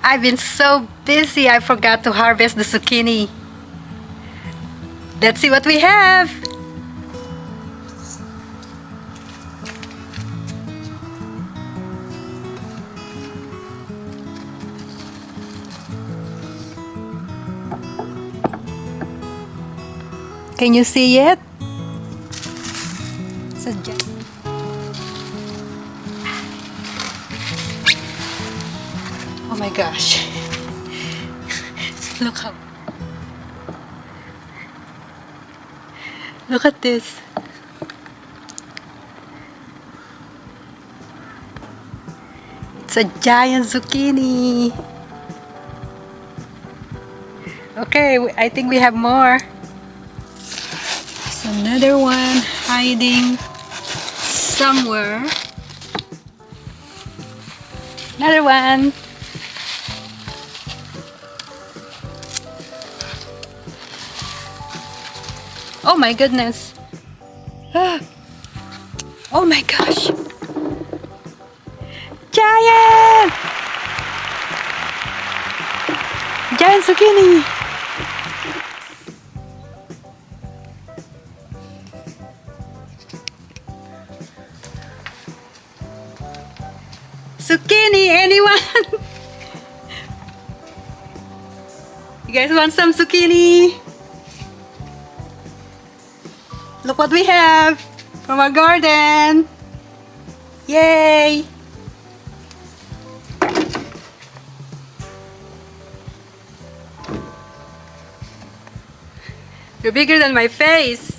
I've been so busy I forgot to harvest the zucchini. Let's see what we have. Can you see it? Oh my gosh. Look at this. It's a giant zucchini. Okay, I think we have more. There's another one hiding somewhere. Another one. Oh my goodness. Oh my gosh. Giant! Giant zucchini. Zucchini, anyone? You guys want some zucchini? Look what we have from our garden. Yay! You're bigger than my face.